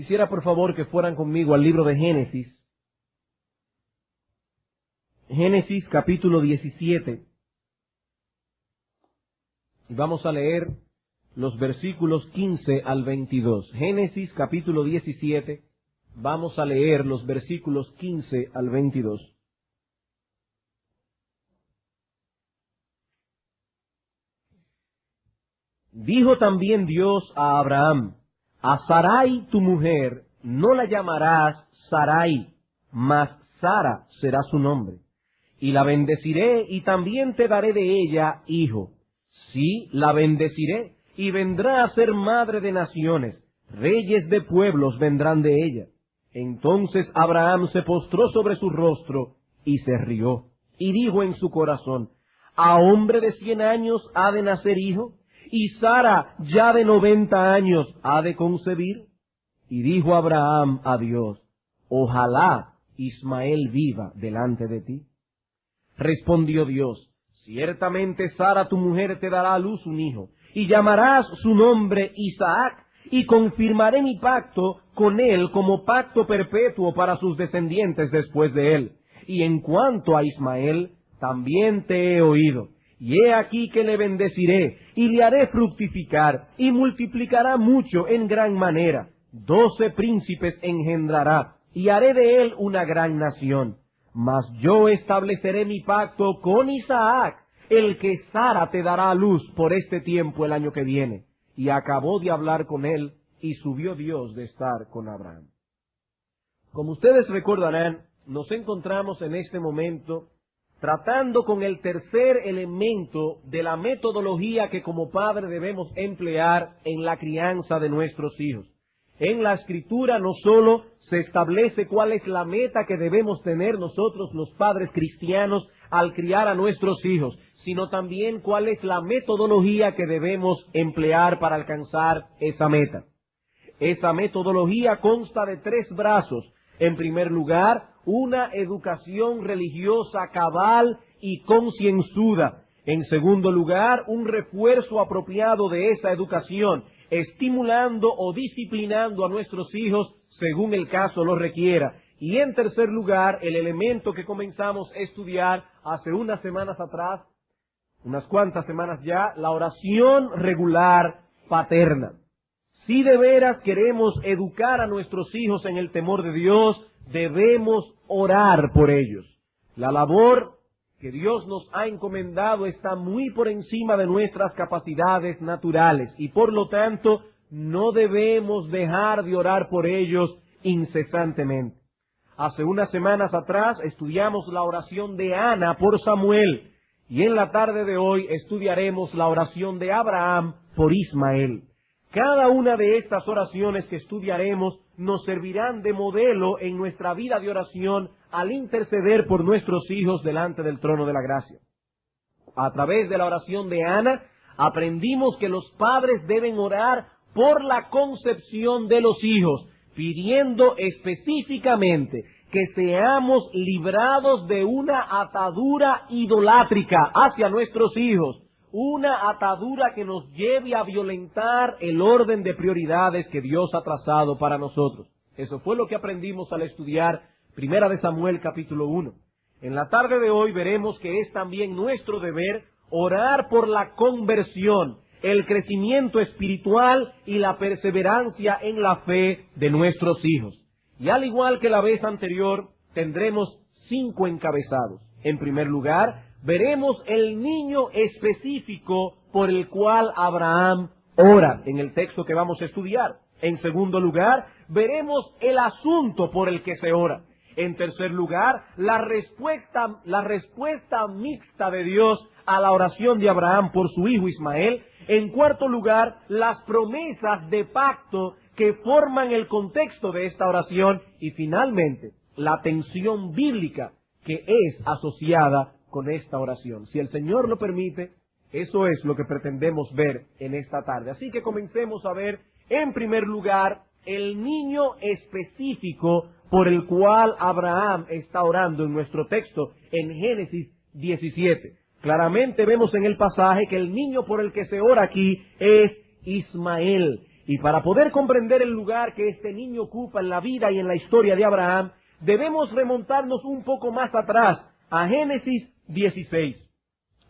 Quisiera por favor que fueran conmigo al libro de Génesis. Génesis capítulo 17. Y vamos a leer los versículos 15 al 22. Génesis capítulo 17. Vamos a leer los versículos 15 al 22. Dijo también Dios a Abraham: a Sarai tu mujer no la llamarás Sarai, mas Sara será su nombre. Y la bendeciré y también te daré de ella hijo. Sí, la bendeciré y vendrá a ser madre de naciones. Reyes de pueblos vendrán de ella. Entonces Abraham se postró sobre su rostro y se rió. Y dijo en su corazón: ¿a hombre de 100 años ha de nacer hijo? ¿Y Sara ya de 90 años ha de concebir? Y dijo Abraham a Dios: ojalá Ismael viva delante de ti. Respondió Dios: ciertamente Sara tu mujer te dará a luz un hijo, y llamarás su nombre Isaac, y confirmaré mi pacto con él como pacto perpetuo para sus descendientes después de él. Y en cuanto a Ismael, también te he oído. Y he aquí que le bendeciré, y le haré fructificar, y multiplicará mucho en gran manera. 12 príncipes engendrará, y haré de él una gran nación. Mas yo estableceré mi pacto con Isaac, el que Sara te dará a luz por este tiempo el año que viene. Y acabó de hablar con él, y subió Dios de estar con Abraham. Como ustedes recordarán, nos encontramos en este momento tratando con el tercer elemento de la metodología que como padre debemos emplear en la crianza de nuestros hijos. En la Escritura no solo se establece cuál es la meta que debemos tener nosotros los padres cristianos al criar a nuestros hijos, sino también cuál es la metodología que debemos emplear para alcanzar esa meta. Esa metodología consta de 3 brazos. En primer lugar, una educación religiosa cabal y concienzuda. En segundo lugar, un refuerzo apropiado de esa educación, estimulando o disciplinando a nuestros hijos según el caso lo requiera. Y en tercer lugar, el elemento que comenzamos a estudiar hace unas semanas atrás, unas cuantas semanas ya, la oración regular paterna. Si de veras queremos educar a nuestros hijos en el temor de Dios, debemos orar por ellos. La labor que Dios nos ha encomendado está muy por encima de nuestras capacidades naturales y por lo tanto no debemos dejar de orar por ellos incesantemente. Hace unas semanas atrás estudiamos la oración de Ana por Samuel y en la tarde de hoy estudiaremos la oración de Abraham por Ismael. Cada una de estas oraciones que estudiaremos nos servirán de modelo en nuestra vida de oración al interceder por nuestros hijos delante del trono de la gracia. A través de la oración de Ana, aprendimos que los padres deben orar por la concepción de los hijos, pidiendo específicamente que seamos librados de una atadura idolátrica hacia nuestros hijos, una atadura que nos lleve a violentar el orden de prioridades que Dios ha trazado para nosotros. Eso fue lo que aprendimos al estudiar Primera de Samuel capítulo 1. En la tarde de hoy veremos que es también nuestro deber orar por la conversión, el crecimiento espiritual y la perseverancia en la fe de nuestros hijos. Y al igual que la vez anterior, tendremos 5 encabezados. En primer lugar, veremos el niño específico por el cual Abraham ora en el texto que vamos a estudiar. En segundo lugar, veremos el asunto por el que se ora. En tercer lugar, la respuesta mixta de Dios a la oración de Abraham por su hijo Ismael. En cuarto lugar, las promesas de pacto que forman el contexto de esta oración. Y finalmente, la tensión bíblica que es asociada con esta oración. Si el Señor lo permite, eso es lo que pretendemos ver en esta tarde. Así que comencemos a ver, en primer lugar, el niño específico por el cual Abraham está orando en nuestro texto en Génesis 17. Claramente vemos en el pasaje que el niño por el que se ora aquí es Ismael. Y para poder comprender el lugar que este niño ocupa en la vida y en la historia de Abraham, debemos remontarnos un poco más atrás, a Génesis 16,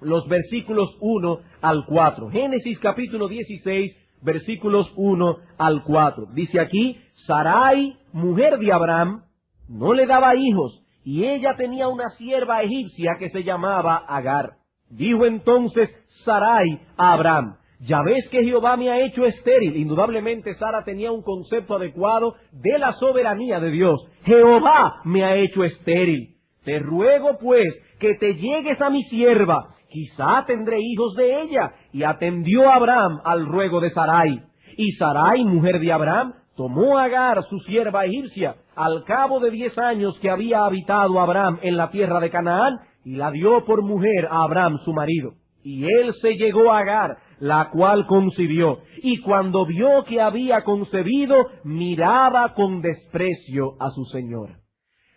los versículos 1 al 4. Génesis capítulo 16, versículos 1 al 4. Dice aquí, Sarai, mujer de Abraham, no le daba hijos, y ella tenía una sierva egipcia que se llamaba Agar. Dijo entonces Sarai a Abraham, ya ves que Jehová me ha hecho estéril. Indudablemente Sara tenía un concepto adecuado de la soberanía de Dios. Jehová me ha hecho estéril. Te ruego pues que te llegues a mi sierva, quizá tendré hijos de ella. Y atendió Abraham al ruego de Sarai. Y Sarai, mujer de Abraham, tomó a Agar, su sierva egipcia, al cabo de 10 años que había habitado Abraham en la tierra de Canaán, y la dio por mujer a Abraham su marido. Y él se llegó a Agar, la cual concibió, y cuando vio que había concebido, miraba con desprecio a su señora.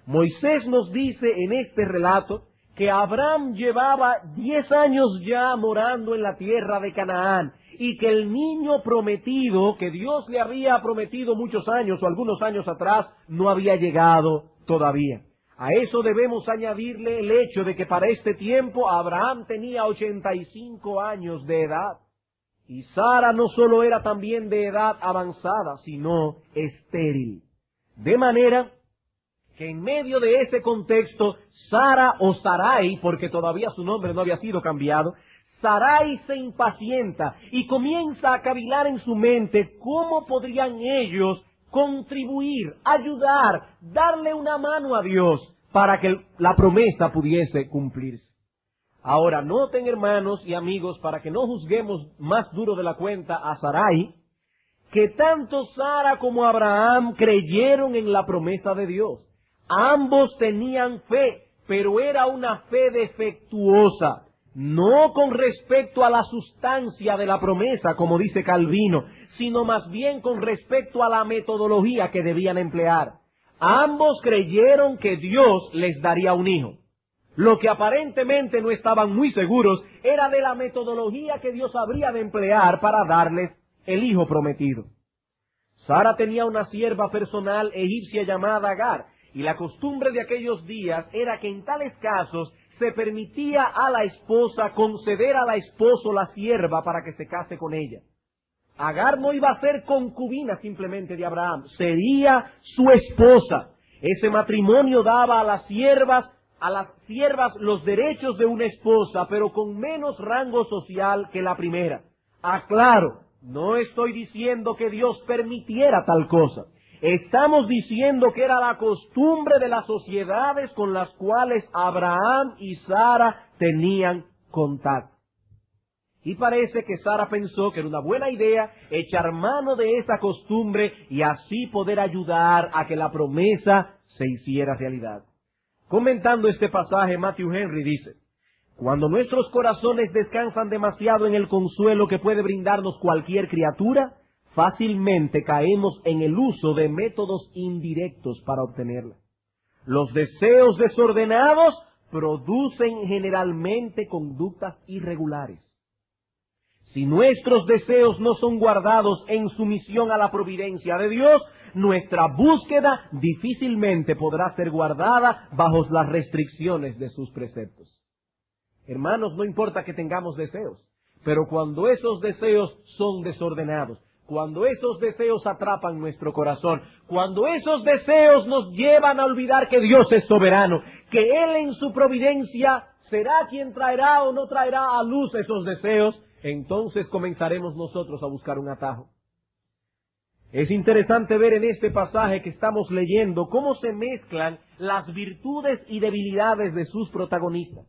Moisés nos dice en este relato que Abraham llevaba 10 años ya morando en la tierra de Canaán, y que el niño prometido, que Dios le había prometido muchos años o algunos años atrás, no había llegado todavía. A eso debemos añadirle el hecho de que para este tiempo Abraham tenía 85 años de edad. Y Sara no solo era también de edad avanzada, sino estéril. De manera que en medio de ese contexto, Sara o Sarai, porque todavía su nombre no había sido cambiado, Sarai se impacienta y comienza a cavilar en su mente cómo podrían ellos contribuir, ayudar, darle una mano a Dios para que la promesa pudiese cumplirse. Ahora, noten, hermanos y amigos, para que no juzguemos más duro de la cuenta a Sarai, que tanto Sara como Abraham creyeron en la promesa de Dios. Ambos tenían fe, pero era una fe defectuosa, no con respecto a la sustancia de la promesa, como dice Calvino, sino más bien con respecto a la metodología que debían emplear. Ambos creyeron que Dios les daría un hijo. Lo que aparentemente no estaban muy seguros era de la metodología que Dios habría de emplear para darles el hijo prometido. Sara tenía una sierva personal egipcia llamada Agar, y la costumbre de aquellos días era que en tales casos se permitía a la esposa conceder al esposo la sierva para que se case con ella. Agar no iba a ser concubina simplemente de Abraham, sería su esposa. Ese matrimonio daba a las siervas los derechos de una esposa, pero con menos rango social que la primera. Aclaro, no estoy diciendo que Dios permitiera tal cosa. Estamos diciendo que era la costumbre de las sociedades con las cuales Abraham y Sara tenían contacto. Y parece que Sara pensó que era una buena idea echar mano de esa costumbre y así poder ayudar a que la promesa se hiciera realidad. Comentando este pasaje, Matthew Henry dice, cuando nuestros corazones descansan demasiado en el consuelo que puede brindarnos cualquier criatura, fácilmente caemos en el uso de métodos indirectos para obtenerla. Los deseos desordenados producen generalmente conductas irregulares. Si nuestros deseos no son guardados en sumisión a la providencia de Dios, nuestra búsqueda difícilmente podrá ser guardada bajo las restricciones de sus preceptos. Hermanos, no importa que tengamos deseos, pero cuando esos deseos son desordenados, cuando esos deseos atrapan nuestro corazón, cuando esos deseos nos llevan a olvidar que Dios es soberano, que Él en su providencia será quien traerá o no traerá a luz esos deseos, entonces comenzaremos nosotros a buscar un atajo. Es interesante ver en este pasaje que estamos leyendo cómo se mezclan las virtudes y debilidades de sus protagonistas.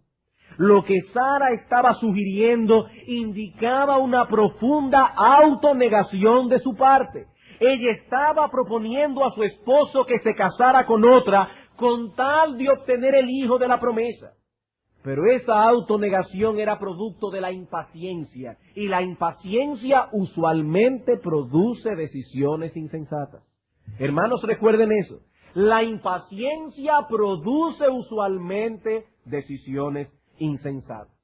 Lo que Sara estaba sugiriendo indicaba una profunda autonegación de su parte. Ella estaba proponiendo a su esposo que se casara con otra con tal de obtener el hijo de la promesa. Pero esa autonegación era producto de la impaciencia, y la impaciencia usualmente produce decisiones insensatas. Hermanos, recuerden eso. La impaciencia produce usualmente decisiones insensatas.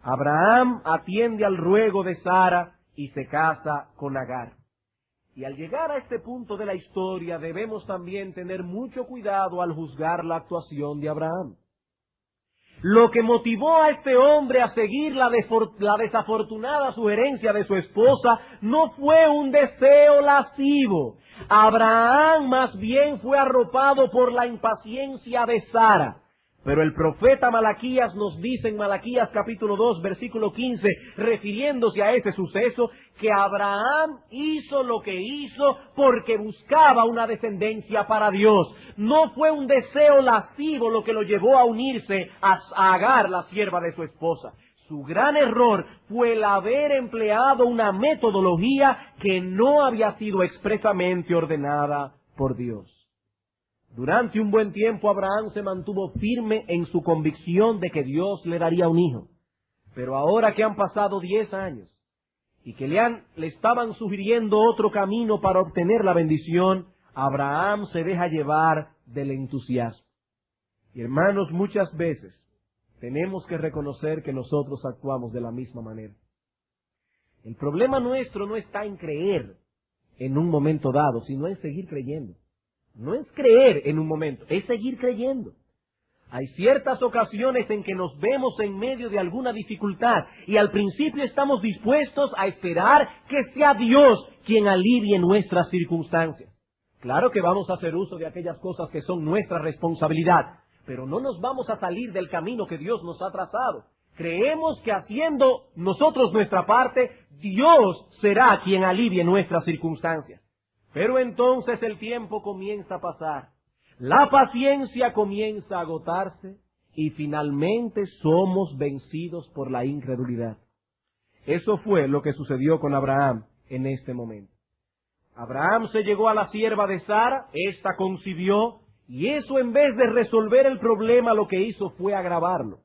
Abraham atiende al ruego de Sara y se casa con Agar. Y al llegar a este punto de la historia debemos también tener mucho cuidado al juzgar la actuación de Abraham. Lo que motivó a este hombre a seguir la desafortunada sugerencia de su esposa no fue un deseo lascivo. Abraham más bien fue arropado por la impaciencia de Sara. Pero el profeta Malaquías nos dice en Malaquías capítulo 2, versículo 15, refiriéndose a este suceso, que Abraham hizo lo que hizo porque buscaba una descendencia para Dios. No fue un deseo lascivo lo que lo llevó a unirse a Agar, la sierva de su esposa. Su gran error fue el haber empleado una metodología que no había sido expresamente ordenada por Dios. Durante un buen tiempo Abraham se mantuvo firme en su convicción de que Dios le daría un hijo. Pero ahora que han pasado 10 años y que le estaban sugiriendo otro camino para obtener la bendición, Abraham se deja llevar del entusiasmo. Y hermanos, muchas veces tenemos que reconocer que nosotros actuamos de la misma manera. El problema nuestro no está en creer en un momento dado, sino en seguir creyendo. No es creer en un momento, es seguir creyendo. Hay ciertas ocasiones en que nos vemos en medio de alguna dificultad y al principio estamos dispuestos a esperar que sea Dios quien alivie nuestras circunstancias. Claro que vamos a hacer uso de aquellas cosas que son nuestra responsabilidad, pero no nos vamos a salir del camino que Dios nos ha trazado. Creemos que haciendo nosotros nuestra parte, Dios será quien alivie nuestras circunstancias. Pero entonces el tiempo comienza a pasar, la paciencia comienza a agotarse y finalmente somos vencidos por la incredulidad. Eso fue lo que sucedió con Abraham en este momento. Abraham se llegó a la sierva de Sara, ésta concibió, y eso en vez de resolver el problema lo que hizo fue agravarlo.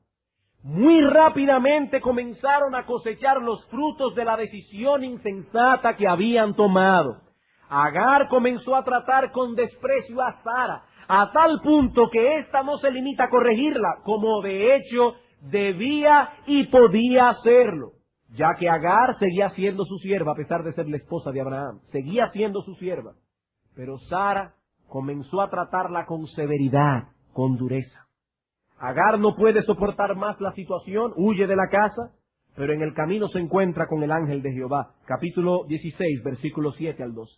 Muy rápidamente comenzaron a cosechar los frutos de la decisión insensata que habían tomado. Agar comenzó a tratar con desprecio a Sara, a tal punto que ésta no se limita a corregirla, como de hecho debía y podía hacerlo, ya que Agar seguía siendo su sierva a pesar de ser la esposa de Abraham, seguía siendo su sierva. Pero Sara comenzó a tratarla con severidad, con dureza. Agar no puede soportar más la situación, huye de la casa, pero en el camino se encuentra con el ángel de Jehová. Capítulo 16, versículos 7 al 12.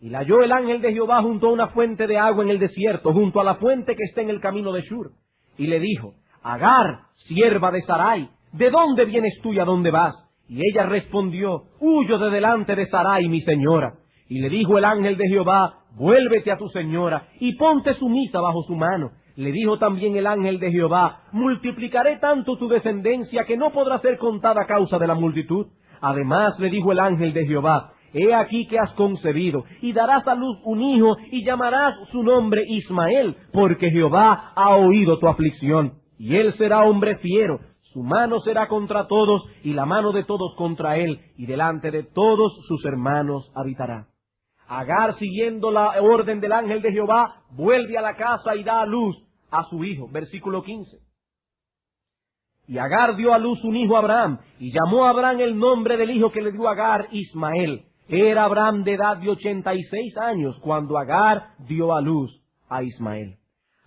Y la halló el ángel de Jehová junto a una fuente de agua en el desierto, junto a la fuente que está en el camino de Shur. Y le dijo, Agar, sierva de Sarai, ¿de dónde vienes tú y a dónde vas? Y ella respondió, huyo de delante de Sarai, mi señora. Y le dijo el ángel de Jehová, vuélvete a tu señora y ponte sumisa bajo su mano. Le dijo también el ángel de Jehová, multiplicaré tanto tu descendencia que no podrá ser contada a causa de la multitud. Además le dijo el ángel de Jehová, he aquí que has concebido, y darás a luz un hijo, y llamarás su nombre Ismael, porque Jehová ha oído tu aflicción. Y él será hombre fiero, su mano será contra todos, y la mano de todos contra él, y delante de todos sus hermanos habitará. Agar, siguiendo la orden del ángel de Jehová, vuelve a la casa y da a luz a su hijo. Versículo 15. Y Agar dio a luz un hijo a Abraham, y llamó a Abraham el nombre del hijo que le dio a Agar, Ismael. Era Abraham de edad de 86 años cuando Agar dio a luz a Ismael.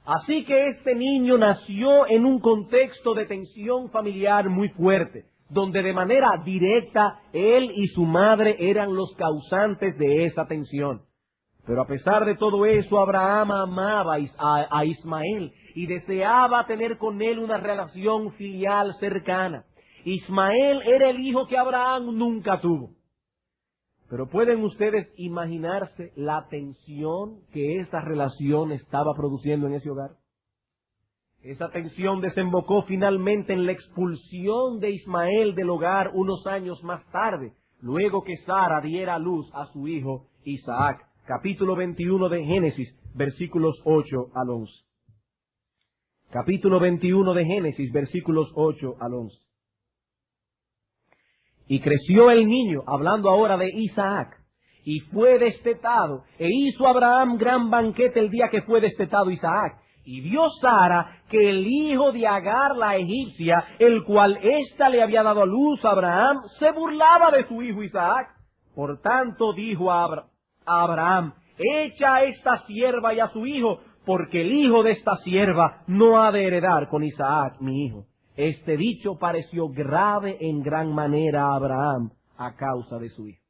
Así que este niño nació en un contexto de tensión familiar muy fuerte, donde de manera directa él y su madre eran los causantes de esa tensión. Pero a pesar de todo eso, Abraham amaba a Ismael y deseaba tener con él una relación filial cercana. Ismael era el hijo que Abraham nunca tuvo. Pero ¿pueden ustedes imaginarse la tensión que esa relación estaba produciendo en ese hogar? Esa tensión desembocó finalmente en la expulsión de Ismael del hogar unos años más tarde, luego que Sara diera a luz a su hijo Isaac. Capítulo 21 de Génesis, versículos 8 al 11. Capítulo 21 de Génesis, versículos 8 al 11. Y creció el niño, hablando ahora de Isaac, y fue destetado, e hizo Abraham gran banquete el día que fue destetado Isaac. Y vio Sara que el hijo de Agar la egipcia, el cual ésta le había dado a luz a Abraham, se burlaba de su hijo Isaac. Por tanto dijo a Abraham, echa a esta sierva y a su hijo, porque el hijo de esta sierva no ha de heredar con Isaac, mi hijo. Este dicho pareció grave en gran manera a Abraham a causa de su hijo.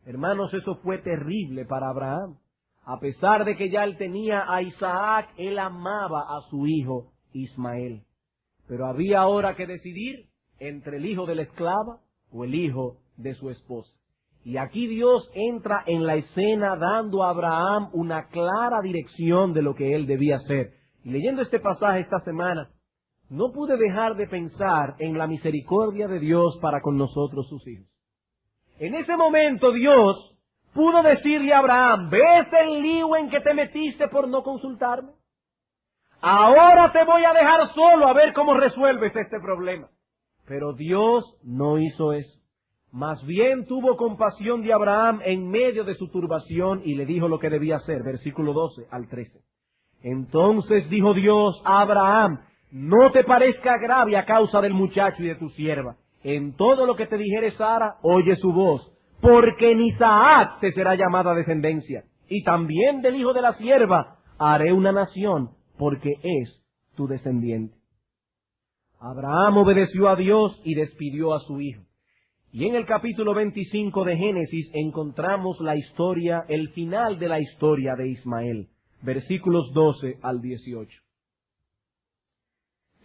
Hermanos, eso fue terrible para Abraham. A pesar de que ya él tenía a Isaac, él amaba a su hijo Ismael. Pero había ahora que decidir entre el hijo de la esclava o el hijo de su esposa. Y aquí Dios entra en la escena dando a Abraham una clara dirección de lo que él debía hacer. Y leyendo este pasaje esta semana, no pude dejar de pensar en la misericordia de Dios para con nosotros sus hijos. En ese momento Dios pudo decirle a Abraham, ¿ves el lío en que te metiste por no consultarme? Ahora te voy a dejar solo a ver cómo resuelves este problema. Pero Dios no hizo eso. Más bien tuvo compasión de Abraham en medio de su turbación y le dijo lo que debía hacer. Versículo 12 al 13. Entonces dijo Dios a Abraham, no te parezca grave a causa del muchacho y de tu sierva. En todo lo que te dijere Sara, oye su voz, porque en Isaac te será llamada descendencia, y también del hijo de la sierva haré una nación, porque es tu descendiente. Abraham obedeció a Dios y despidió a su hijo. Y en el capítulo 25 de Génesis encontramos la historia, el final de la historia de Ismael, versículos 12 al 18.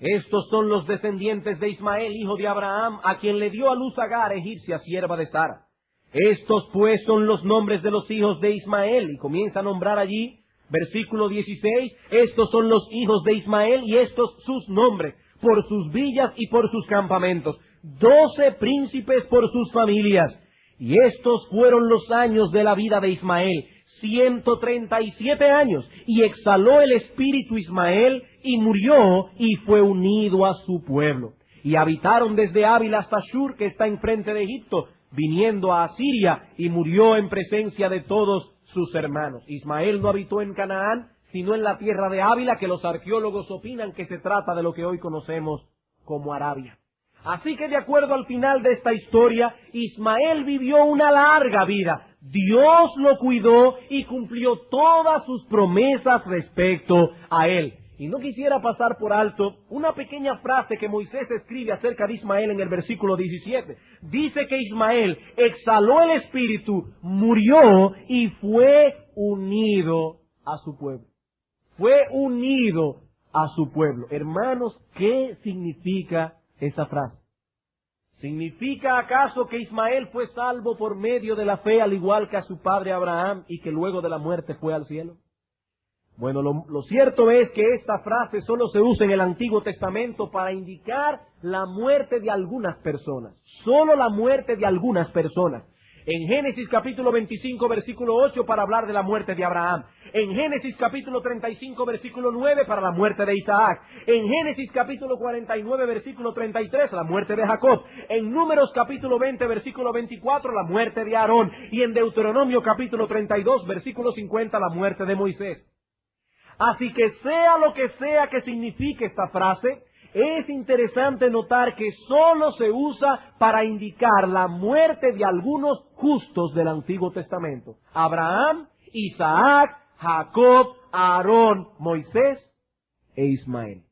Estos son los descendientes de Ismael, hijo de Abraham, a quien le dio a luz Agar, egipcia, sierva de Sara. Estos pues son los nombres de los hijos de Ismael, y comienza a nombrar allí, versículo 16, estos son los hijos de Ismael y estos sus nombres, por sus villas y por sus campamentos, 12 príncipes por sus familias. Y estos fueron los años de la vida de Ismael, 137 años, y exhaló el espíritu Ismael, y murió, y fue unido a su pueblo. Y habitaron desde Ávila hasta Shur, que está enfrente de Egipto, viniendo a Asiria, y murió en presencia de todos sus hermanos. Ismael no habitó en Canaán, sino en la tierra de Ávila, que los arqueólogos opinan que se trata de lo que hoy conocemos como Arabia. Así que de acuerdo al final de esta historia, Ismael vivió una larga vida. Dios lo cuidó y cumplió todas sus promesas respecto a él. Y no quisiera pasar por alto una pequeña frase que Moisés escribe acerca de Ismael en el versículo 17. Dice que Ismael exhaló el espíritu, murió y fue unido a su pueblo. Fue unido a su pueblo. Hermanos, ¿qué significa esa frase? ¿Significa acaso que Ismael fue salvo por medio de la fe al igual que a su padre Abraham y que luego de la muerte fue al cielo? Bueno, lo cierto es que esta frase solo se usa en el Antiguo Testamento para indicar la muerte de algunas personas. Solo la muerte de algunas personas. En Génesis capítulo 25 versículo 8 para hablar de la muerte de Abraham. En Génesis capítulo 35 versículo 9 para la muerte de Isaac. En Génesis capítulo 49 versículo 33 la muerte de Jacob. En Números capítulo 20 versículo 24 la muerte de Aarón. Y en Deuteronomio capítulo 32 versículo 50 la muerte de Moisés. Así que sea lo que sea que signifique esta frase, es interesante notar que solo se usa para indicar la muerte de algunos justos del Antiguo Testamento. Abraham, Isaac, Jacob, Aarón, Moisés e Ismael.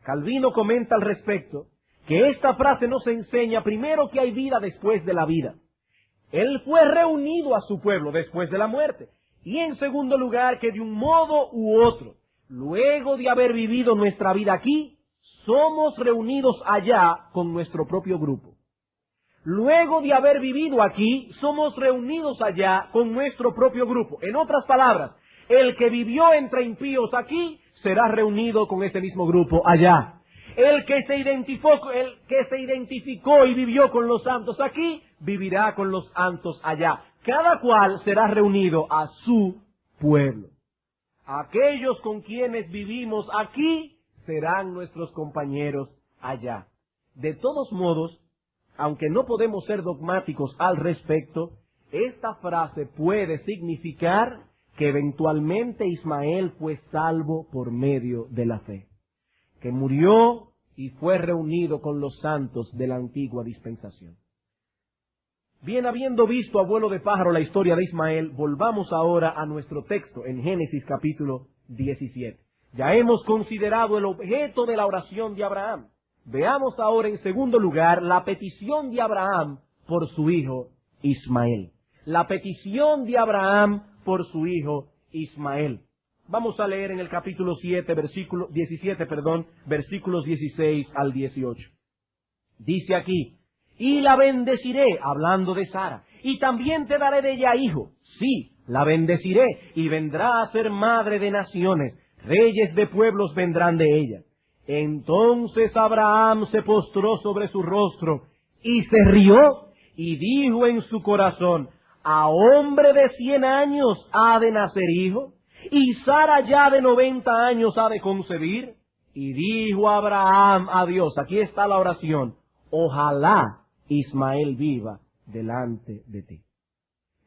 Calvino comenta al respecto que esta frase nos enseña primero que hay vida después de la vida. Él fue reunido a su pueblo después de la muerte. Y en segundo lugar, que de un modo u otro, luego de haber vivido nuestra vida aquí, somos reunidos allá con nuestro propio grupo. Luego de haber vivido aquí, somos reunidos allá con nuestro propio grupo. En otras palabras, el que vivió entre impíos aquí, será reunido con ese mismo grupo allá. El que se identificó y vivió con los santos aquí, vivirá con los santos allá. Cada cual será reunido a su pueblo. Aquellos con quienes vivimos aquí serán nuestros compañeros allá. De todos modos, aunque no podemos ser dogmáticos al respecto, esta frase puede significar que eventualmente Ismael fue salvo por medio de la fe, que murió y fue reunido con los santos de la antigua dispensación. Bien, habiendo visto a vuelo de pájaro la historia de Ismael, volvamos ahora a nuestro texto en Génesis capítulo 17. Ya hemos considerado el objeto de la oración de Abraham. Veamos ahora en segundo lugar la petición de Abraham por su hijo Ismael. La petición de Abraham por su hijo Ismael. Vamos a leer en el capítulo 17, versículos 16 al 18. Dice aquí: y la bendeciré, hablando de Sara, y también te daré de ella hijo. Sí, la bendeciré, y vendrá a ser madre de naciones, reyes de pueblos vendrán de ella. Entonces Abraham se postró sobre su rostro, y se rió, y dijo en su corazón: ¿a hombre de 100 años ha de nacer hijo? ¿Y Sara ya de 90 años ha de concebir? Y dijo Abraham a Dios, aquí está la oración: ojalá Ismael viva delante de ti.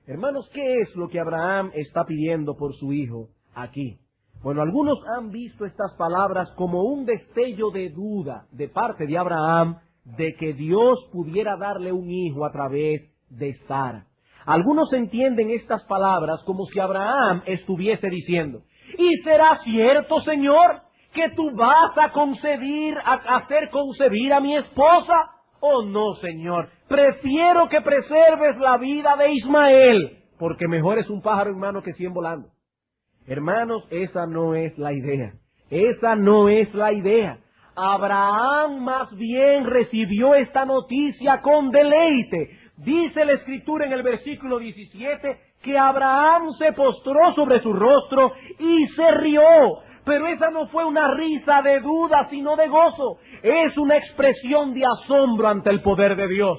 Hermanos, ¿qué es lo que Abraham está pidiendo por su hijo aquí? Bueno, algunos han visto estas palabras como un destello de duda de parte de Abraham de que Dios pudiera darle un hijo a través de Sara. Algunos entienden estas palabras como si Abraham estuviese diciendo: ¿y será cierto, Señor, que tú vas a hacer concebir a mi esposa? Oh no, Señor, prefiero que preserves la vida de Ismael, porque mejor es un pájaro en mano que 100 volando. Hermanos, esa no es la idea. Esa no es la idea. Abraham más bien recibió esta noticia con deleite. Dice la Escritura en el versículo 17 que Abraham se postró sobre su rostro y se rió. Pero esa no fue una risa de duda, sino de gozo. Es una expresión de asombro ante el poder de Dios.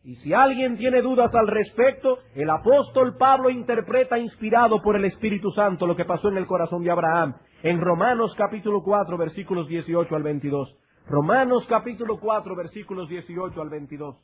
Y si alguien tiene dudas al respecto, el apóstol Pablo interpreta, inspirado por el Espíritu Santo, lo que pasó en el corazón de Abraham, en Romanos capítulo 4, versículos 18 al 22. Romanos capítulo 4, versículos 18 al 22.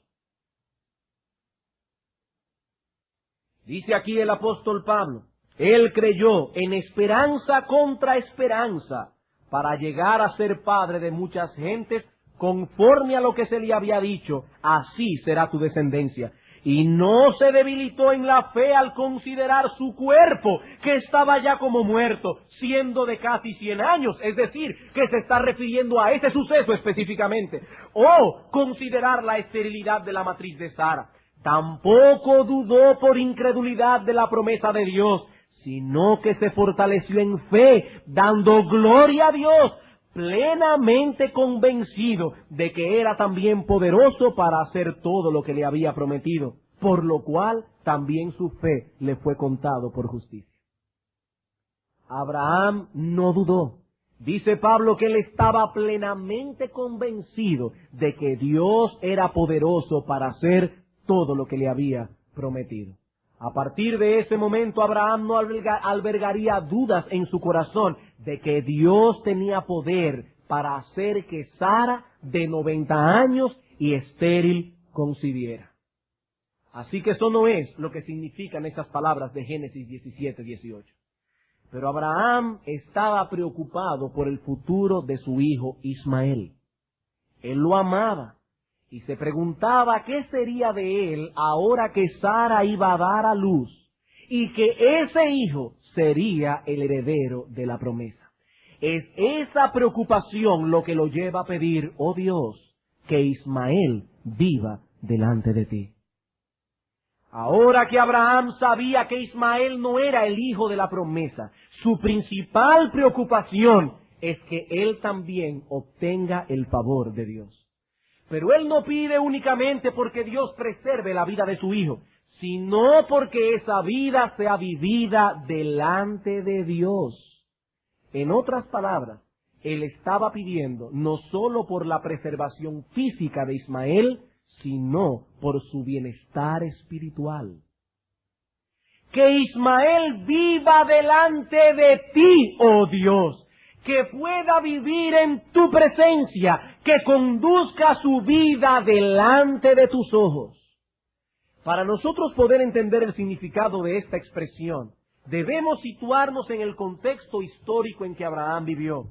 Dice aquí el apóstol Pablo: él creyó en esperanza contra esperanza, para llegar a ser padre de muchas gentes, conforme a lo que se le había dicho: así será tu descendencia. Y no se debilitó en la fe al considerar su cuerpo, que estaba ya como muerto, siendo de casi 100 años, es decir, que se está refiriendo a ese suceso específicamente. O considerar la esterilidad de la matriz de Sara. Tampoco dudó por incredulidad de la promesa de Dios, sino que se fortaleció en fe, dando gloria a Dios, plenamente convencido de que era también poderoso para hacer todo lo que le había prometido, por lo cual también su fe le fue contado por justicia. Abraham no dudó. Dice Pablo que él estaba plenamente convencido de que Dios era poderoso para hacer todo lo que le había prometido. A partir de ese momento, Abraham no albergaría dudas en su corazón de que Dios tenía poder para hacer que Sara, de 90 años y estéril, concibiera. Así que eso no es lo que significan esas palabras de Génesis 17-18. Pero Abraham estaba preocupado por el futuro de su hijo Ismael. Él lo amaba. Y se preguntaba qué sería de él ahora que Sara iba a dar a luz y que ese hijo sería el heredero de la promesa. Es esa preocupación lo que lo lleva a pedir: oh Dios, que Ismael viva delante de ti. Ahora que Abraham sabía que Ismael no era el hijo de la promesa, su principal preocupación es que él también obtenga el favor de Dios. Pero él no pide únicamente porque Dios preserve la vida de su hijo, sino porque esa vida sea vivida delante de Dios. En otras palabras, él estaba pidiendo no solo por la preservación física de Ismael, sino por su bienestar espiritual. Que Ismael viva delante de ti, oh Dios, que pueda vivir en tu presencia, que conduzca su vida delante de tus ojos. Para nosotros poder entender el significado de esta expresión, debemos situarnos en el contexto histórico en que Abraham vivió.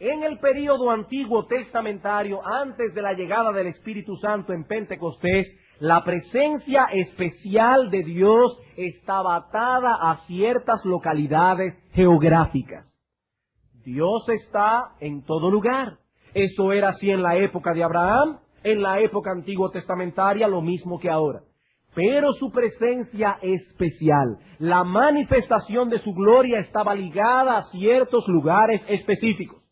En el período antiguo testamentario, antes de la llegada del Espíritu Santo en Pentecostés, La presencia especial de Dios estaba atada a ciertas localidades geográficas. Dios está en todo lugar. Eso era así en la época de Abraham, en la época antiguo testamentaria, lo mismo que ahora. Pero su presencia especial, la manifestación de su gloria estaba ligada a ciertos lugares específicos.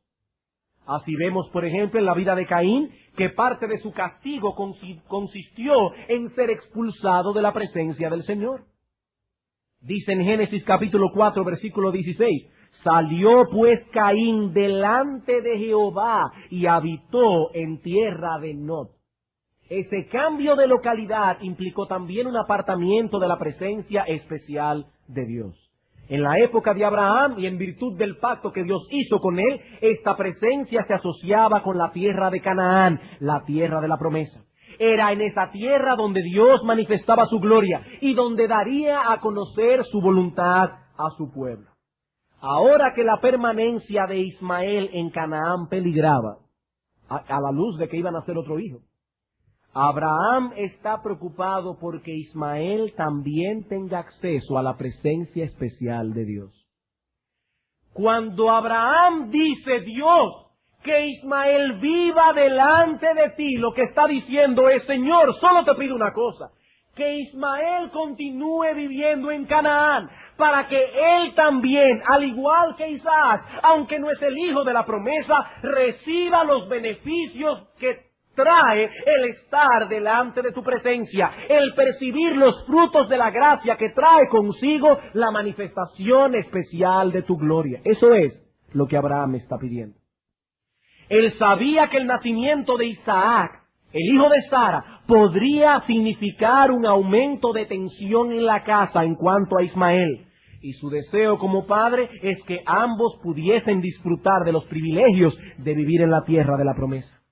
Así vemos, por ejemplo, en la vida de Caín, que parte de su castigo consistió en ser expulsado de la presencia del Señor. Dice en Génesis capítulo 4, versículo 16, salió pues Caín delante de Jehová y habitó en tierra de Nod. Ese cambio de localidad implicó también un apartamiento de la presencia especial de Dios. En la época de Abraham y en virtud del pacto que Dios hizo con él, esta presencia se asociaba con la tierra de Canaán, la tierra de la promesa. Era en esa tierra donde Dios manifestaba su gloria y donde daría a conocer su voluntad a su pueblo. Ahora que la permanencia de Ismael en Canaán peligraba, a la luz de que iban a nacer otro hijo, Abraham está preocupado porque Ismael también tenga acceso a la presencia especial de Dios. Cuando Abraham dice Dios que Ismael viva delante de ti, lo que está diciendo es, Señor, solo te pido una cosa, que Ismael continúe viviendo en Canaán, para que él también, al igual que Isaac, aunque no es el hijo de la promesa, reciba los beneficios que trae el estar delante de tu presencia, el percibir los frutos de la gracia que trae consigo la manifestación especial de tu gloria. Eso es lo que Abraham está pidiendo. Él sabía que el nacimiento de Isaac, el hijo de Sara, podría significar un aumento de tensión en la casa en cuanto a Ismael. Y su deseo como padre es que ambos pudiesen disfrutar de los privilegios de vivir en la tierra de la promesa.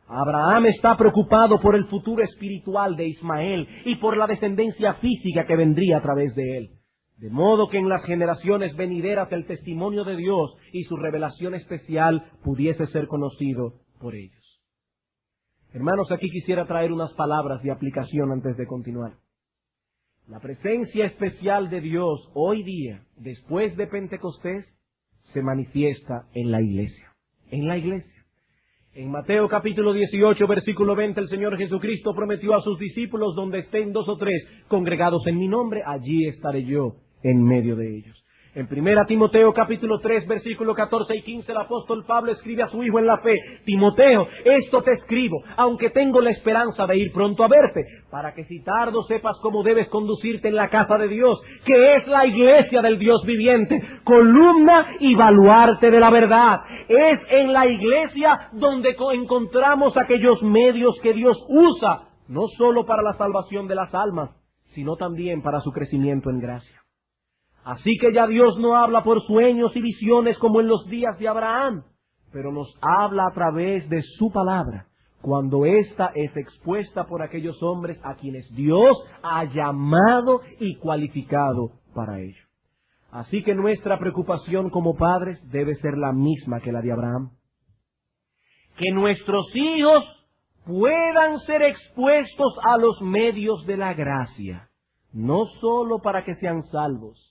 Abraham está preocupado por el futuro espiritual de Ismael y por la descendencia física que vendría a través de él. De modo que en las generaciones venideras el testimonio de Dios y su revelación especial pudiese ser conocido por ellos. Hermanos, aquí quisiera traer unas palabras de aplicación antes de continuar. La presencia especial de Dios hoy día, después de Pentecostés, se manifiesta en la iglesia. En la iglesia. En Mateo capítulo 18, versículo 20, el Señor Jesucristo prometió a sus discípulos, donde estén 2 o 3 congregados en mi nombre, allí estaré yo en medio de ellos. En 1 Timoteo capítulo 3, versículo 14 y 15, el apóstol Pablo escribe a su hijo en la fe, Timoteo, esto te escribo, aunque tengo la esperanza de ir pronto a verte, para que si tardo sepas cómo debes conducirte en la casa de Dios, que es la iglesia del Dios viviente, columna y baluarte de la verdad. Es en la iglesia donde encontramos aquellos medios que Dios usa, no solo para la salvación de las almas, sino también para su crecimiento en gracia. Así que ya Dios no habla por sueños y visiones como en los días de Abraham, pero nos habla a través de su palabra, cuando ésta es expuesta por aquellos hombres a quienes Dios ha llamado y cualificado para ello. Así que nuestra preocupación como padres debe ser la misma que la de Abraham. Que nuestros hijos puedan ser expuestos a los medios de la gracia, no solo para que sean salvos,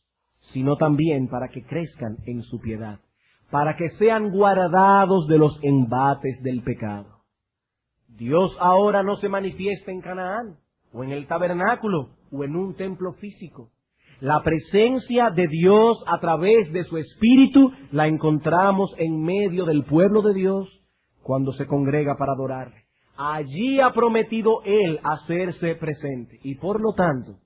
sino también para que crezcan en su piedad, para que sean guardados de los embates del pecado. Dios ahora no se manifiesta en Canaán, o en el tabernáculo, o en un templo físico. La presencia de Dios a través de su Espíritu la encontramos en medio del pueblo de Dios cuando se congrega para adorarle. Allí ha prometido Él hacerse presente, y por lo tanto,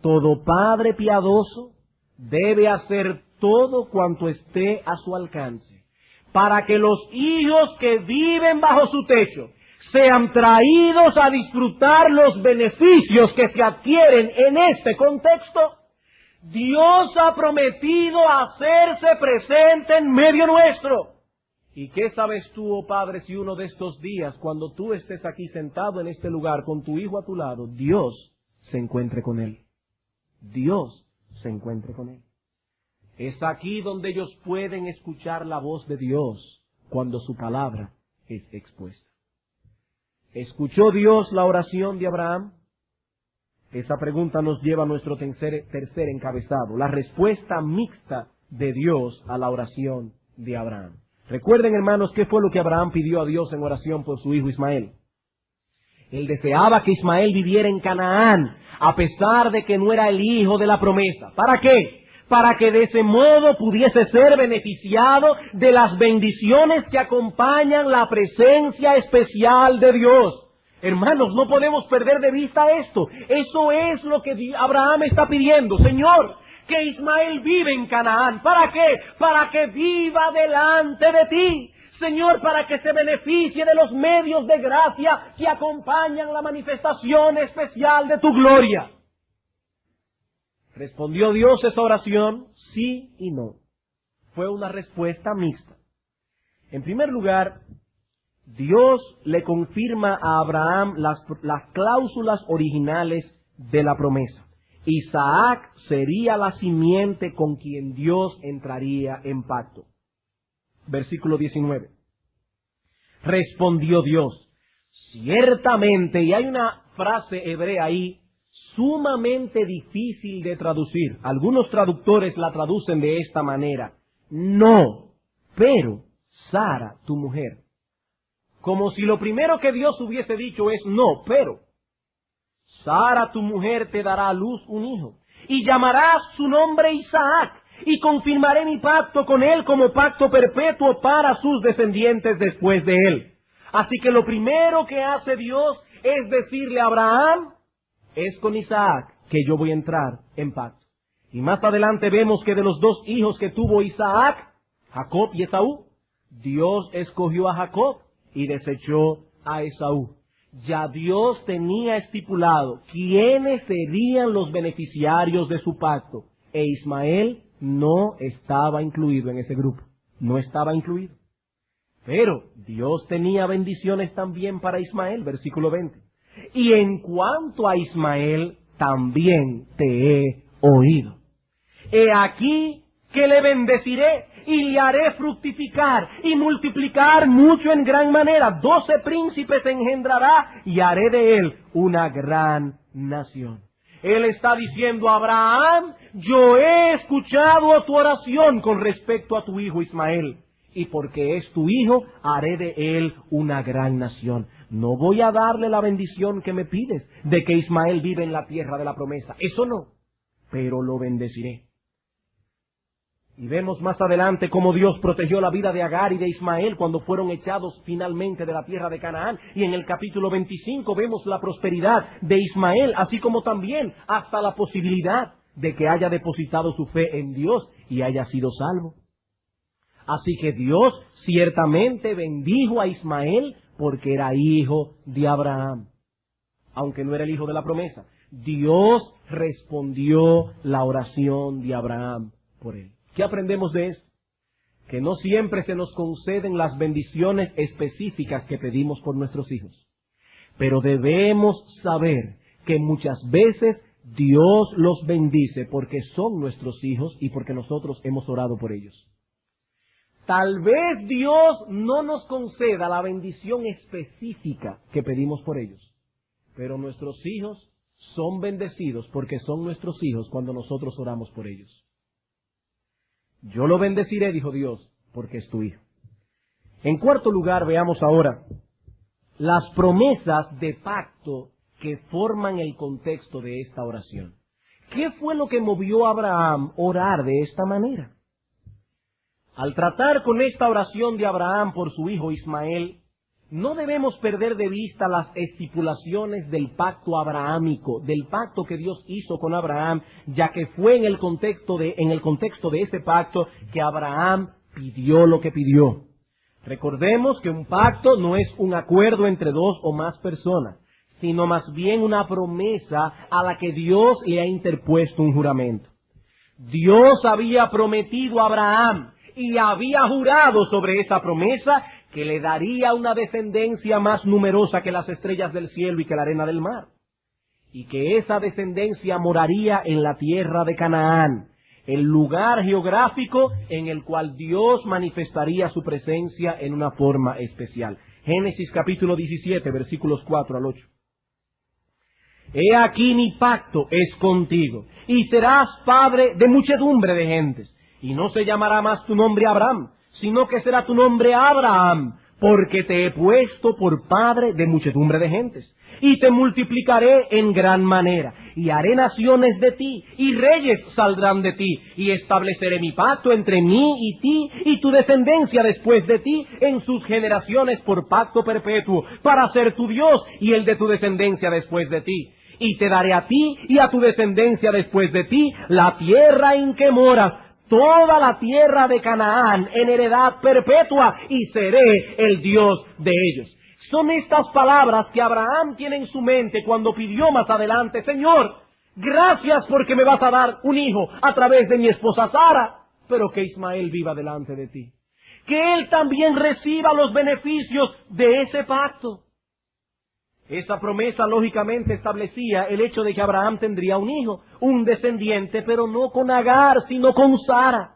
todo padre piadoso debe hacer todo cuanto esté a su alcance, para que los hijos que viven bajo su techo sean traídos a disfrutar los beneficios que se adquieren en este contexto. Dios ha prometido hacerse presente en medio nuestro. ¿Y qué sabes tú, oh Padre, si uno de estos días, cuando tú estés aquí sentado en este lugar con tu hijo a tu lado, Dios se encuentre con él? Dios se encuentre con él. Es aquí donde ellos pueden escuchar la voz de Dios cuando su palabra es expuesta. ¿Escuchó Dios la oración de Abraham? Esa pregunta nos lleva a nuestro tercer encabezado, la respuesta mixta de Dios a la oración de Abraham. Recuerden, hermanos, ¿qué fue lo que Abraham pidió a Dios en oración por su hijo Ismael? Él deseaba que Ismael viviera en Canaán, a pesar de que no era el hijo de la promesa. ¿Para qué? Para que de ese modo pudiese ser beneficiado de las bendiciones que acompañan la presencia especial de Dios. Hermanos, no podemos perder de vista esto. Eso es lo que Abraham está pidiendo. Señor, que Ismael vive en Canaán. ¿Para qué? Para que viva delante de ti. Señor, para que se beneficie de los medios de gracia que acompañan la manifestación especial de tu gloria. ¿Respondió Dios esa oración? Sí y no. Fue una respuesta mixta. En primer lugar, Dios le confirma a Abraham las cláusulas originales de la promesa. Isaac sería la simiente con quien Dios entraría en pacto. Versículo 19. Respondió Dios, ciertamente, y hay una frase hebrea ahí sumamente difícil de traducir. Algunos traductores la traducen de esta manera: no, pero Sara, tu mujer. Como si lo primero que Dios hubiese dicho es no, pero Sara, tu mujer, te dará a luz un hijo, y llamarás su nombre Isaac, y confirmaré mi pacto con él como pacto perpetuo para sus descendientes después de él. Así que lo primero que hace Dios es decirle a Abraham, es con Isaac que yo voy a entrar en pacto. Y más adelante vemos que de los dos hijos que tuvo Isaac, Jacob y Esaú, Dios escogió a Jacob y desechó a Esaú. Ya Dios tenía estipulado quiénes serían los beneficiarios de su pacto, e Ismael no estaba incluido en ese grupo, no estaba incluido. Pero Dios tenía bendiciones también para Ismael, versículo 20. Y en cuanto a Ismael, también te he oído. He aquí que le bendeciré y le haré fructificar y multiplicar mucho en gran manera. 12 príncipes engendrará y haré de él una gran nación. Él está diciendo a Abraham, yo he escuchado tu oración con respecto a tu hijo Ismael, y porque es tu hijo, haré de él una gran nación. No voy a darle la bendición que me pides, de que Ismael vive en la tierra de la promesa. Eso no, pero lo bendeciré. Y vemos más adelante cómo Dios protegió la vida de Agar y de Ismael cuando fueron echados finalmente de la tierra de Canaán. Y en el capítulo 25 vemos la prosperidad de Ismael, así como también hasta la posibilidad de que haya depositado su fe en Dios y haya sido salvo. Así que Dios ciertamente bendijo a Ismael porque era hijo de Abraham, aunque no era el hijo de la promesa. Dios respondió la oración de Abraham por él. ¿Qué aprendemos de esto? Que no siempre se nos conceden las bendiciones específicas que pedimos por nuestros hijos. Pero debemos saber que muchas veces Dios los bendice porque son nuestros hijos y porque nosotros hemos orado por ellos. Tal vez Dios no nos conceda la bendición específica que pedimos por ellos, pero nuestros hijos son bendecidos porque son nuestros hijos cuando nosotros oramos por ellos. Yo lo bendeciré, dijo Dios, porque es tu hijo. En cuarto lugar, veamos ahora las promesas de pacto que forman el contexto de esta oración. ¿Qué fue lo que movió a Abraham a orar de esta manera? Al tratar con esta oración de Abraham por su hijo Ismael, no debemos perder de vista las estipulaciones del pacto abrahámico, del pacto que Dios hizo con Abraham, ya que fue en el contexto de ese pacto que Abraham pidió lo que pidió. Recordemos que un pacto no es un acuerdo entre dos o más personas, sino más bien una promesa a la que Dios le ha interpuesto un juramento. Dios había prometido a Abraham y había jurado sobre esa promesa que le daría una descendencia más numerosa que las estrellas del cielo y que la arena del mar, y que esa descendencia moraría en la tierra de Canaán, el lugar geográfico en el cual Dios manifestaría su presencia en una forma especial. Génesis capítulo 17, versículos 4 al 8. He aquí mi pacto es contigo, y serás padre de muchedumbre de gentes, y no se llamará más tu nombre Abraham, sino que será tu nombre Abraham, porque te he puesto por padre de muchedumbre de gentes, y te multiplicaré en gran manera, y haré naciones de ti, y reyes saldrán de ti, y estableceré mi pacto entre mí y ti, y tu descendencia después de ti, en sus generaciones por pacto perpetuo, para ser tu Dios, y el de tu descendencia después de ti. Y te daré a ti y a tu descendencia después de ti la tierra en que moras, toda la tierra de Canaán en heredad perpetua, y seré el Dios de ellos. Son estas palabras que Abraham tiene en su mente cuando pidió más adelante: Señor, gracias porque me vas a dar un hijo a través de mi esposa Sara, pero que Ismael viva delante de ti. Que él también reciba los beneficios de ese pacto. Esa promesa lógicamente establecía el hecho de que Abraham tendría un hijo, un descendiente, pero no con Agar, sino con Sara.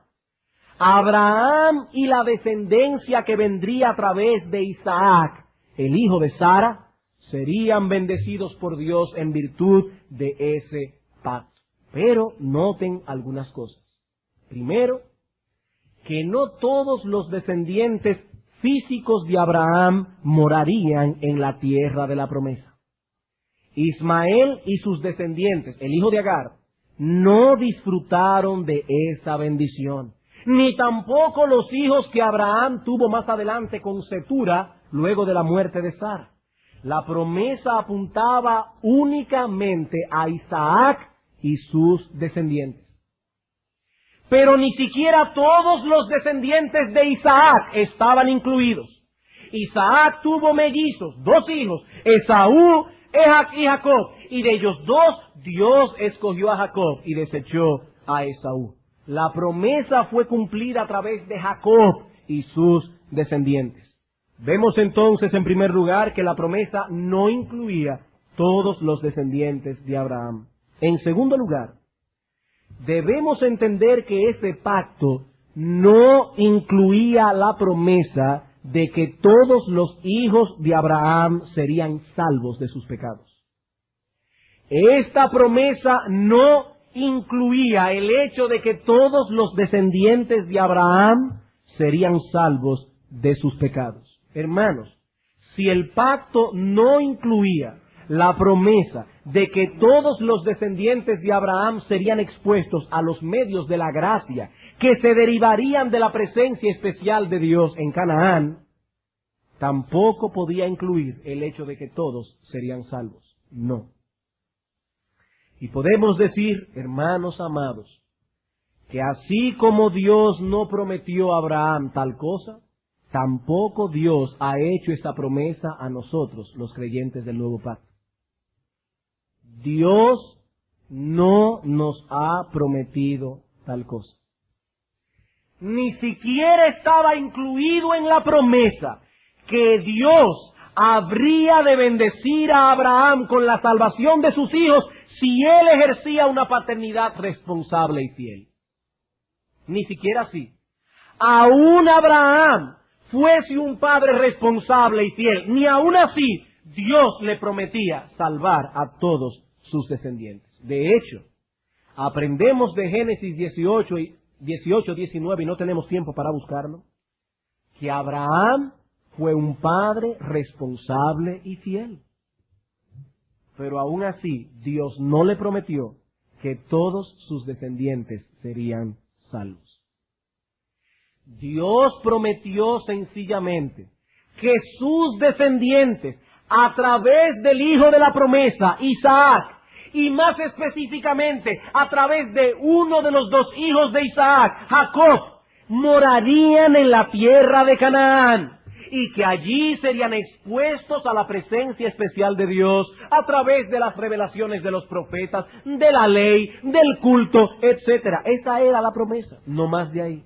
Abraham y la descendencia que vendría a través de Isaac, el hijo de Sara, serían bendecidos por Dios en virtud de ese pacto. Pero noten algunas cosas. Primero, que no todos los descendientes físicos de Abraham morarían en la tierra de la promesa. Ismael y sus descendientes, el hijo de Agar, no disfrutaron de esa bendición, ni tampoco los hijos que Abraham tuvo más adelante con Cetura, luego de la muerte de Sara. La promesa apuntaba únicamente a Isaac y sus descendientes. Pero ni siquiera todos los descendientes de Isaac estaban incluidos. Isaac tuvo mellizos, 2 hijos, Esaú y Jacob, y de ellos 2 Dios escogió a Jacob y desechó a Esaú. La promesa fue cumplida a través de Jacob y sus descendientes. Vemos entonces en primer lugar que la promesa no incluía todos los descendientes de Abraham. En segundo lugar, debemos entender que ese pacto no incluía la promesa de que todos los hijos de Abraham serían salvos de sus pecados. Esta promesa no incluía el hecho de que todos los descendientes de Abraham serían salvos de sus pecados. Hermanos, si el pacto no incluía la promesa de que todos los descendientes de Abraham serían expuestos a los medios de la gracia que se derivarían de la presencia especial de Dios en Canaán, tampoco podía incluir el hecho de que todos serían salvos. No. Y podemos decir, hermanos amados, que así como Dios no prometió a Abraham tal cosa, tampoco Dios ha hecho esta promesa a nosotros, los creyentes del nuevo pacto. Dios no nos ha prometido tal cosa. Ni siquiera estaba incluido en la promesa que Dios habría de bendecir a Abraham con la salvación de sus hijos si él ejercía una paternidad responsable y fiel. Ni siquiera así. Aún Abraham fuese un padre responsable y fiel, ni aún así Dios le prometía salvar a todos sus descendientes. De hecho, aprendemos de Génesis 18, 19, y no tenemos tiempo para buscarlo, que Abraham fue un padre responsable y fiel. Pero aún así, Dios no le prometió que todos sus descendientes serían salvos. Dios prometió sencillamente que sus descendientes, a través del hijo de la promesa, Isaac, y más específicamente a través de uno de los 2 hijos de Isaac, Jacob, morarían en la tierra de Canaán, y que allí serían expuestos a la presencia especial de Dios a través de las revelaciones de los profetas, de la ley, del culto, etc. Esa era la promesa, no más de ahí.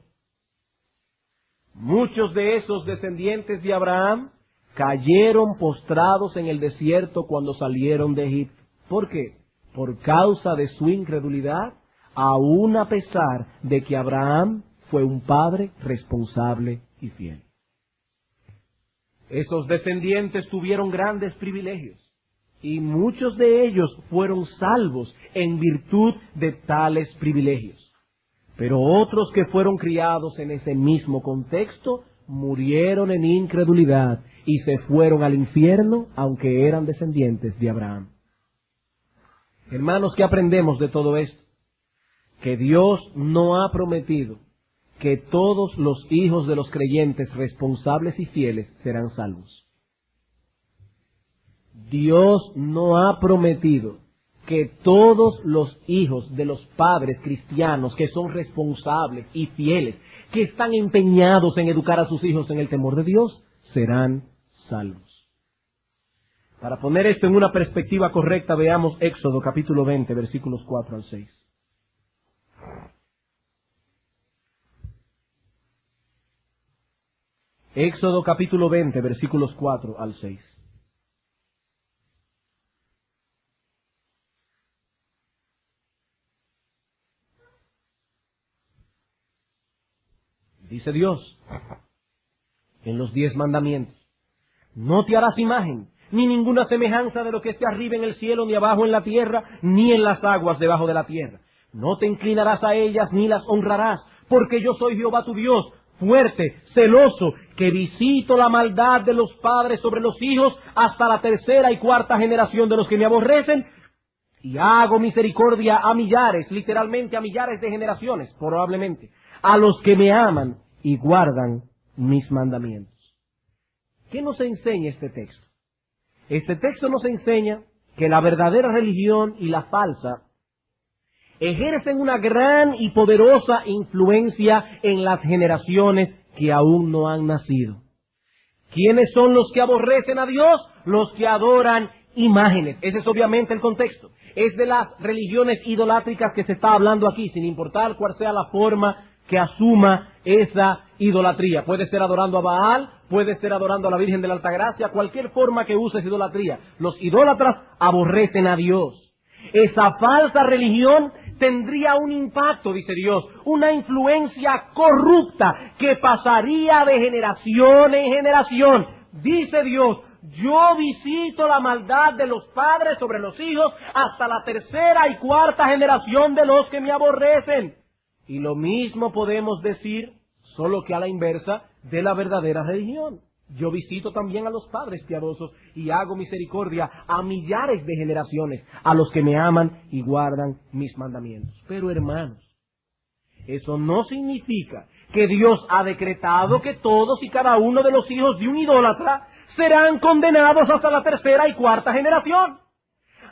Muchos de esos descendientes de Abraham cayeron postrados en el desierto cuando salieron de Egipto. ¿Por qué? Por causa de su incredulidad, aun a pesar de que Abraham fue un padre responsable y fiel. Esos descendientes tuvieron grandes privilegios y muchos de ellos fueron salvos en virtud de tales privilegios. Pero otros que fueron criados en ese mismo contexto murieron en incredulidad y se fueron al infierno, aunque eran descendientes de Abraham. Hermanos, ¿qué aprendemos de todo esto? Que Dios no ha prometido que todos los hijos de los creyentes responsables y fieles serán salvos. Dios no ha prometido que todos los hijos de los padres cristianos que son responsables y fieles, que están empeñados en educar a sus hijos en el temor de Dios, serán salvos. Para poner esto en una perspectiva correcta, veamos Éxodo capítulo 20, versículos 4 al 6. Éxodo capítulo 20, versículos 4 al 6. Dice Dios en los 10 mandamientos: no te harás imagen, ni ninguna semejanza de lo que esté arriba en el cielo, ni abajo en la tierra, ni en las aguas debajo de la tierra. No te inclinarás a ellas, ni las honrarás, porque yo soy Jehová tu Dios, fuerte, celoso, que visito la maldad de los padres sobre los hijos hasta la tercera y cuarta generación de los que me aborrecen, y hago misericordia a millares, literalmente a millares de generaciones, probablemente, a los que me aman y guardan mis mandamientos. ¿Qué nos enseña este texto? Este texto nos enseña que la verdadera religión y la falsa ejercen una gran y poderosa influencia en las generaciones que aún no han nacido. ¿Quiénes son los que aborrecen a Dios? Los que adoran imágenes. Ese es obviamente el contexto. Es de las religiones idolátricas que se está hablando aquí, sin importar cuál sea la forma que asuma esa idolatría. Puede ser adorando a Baal, puede ser adorando a la Virgen de la Altagracia, cualquier forma que uses idolatría. Los idólatras aborrecen a Dios. Esa falsa religión tendría un impacto, dice Dios, una influencia corrupta que pasaría de generación en generación. Dice Dios: yo visito la maldad de los padres sobre los hijos hasta la tercera y cuarta generación de los que me aborrecen. Y lo mismo podemos decir, solo que a la inversa, de la verdadera religión. Yo visito también a los padres piadosos y hago misericordia a millares de generaciones, a los que me aman y guardan mis mandamientos. Pero hermanos, eso no significa que Dios ha decretado que todos y cada uno de los hijos de un idólatra serán condenados hasta la tercera y cuarta generación.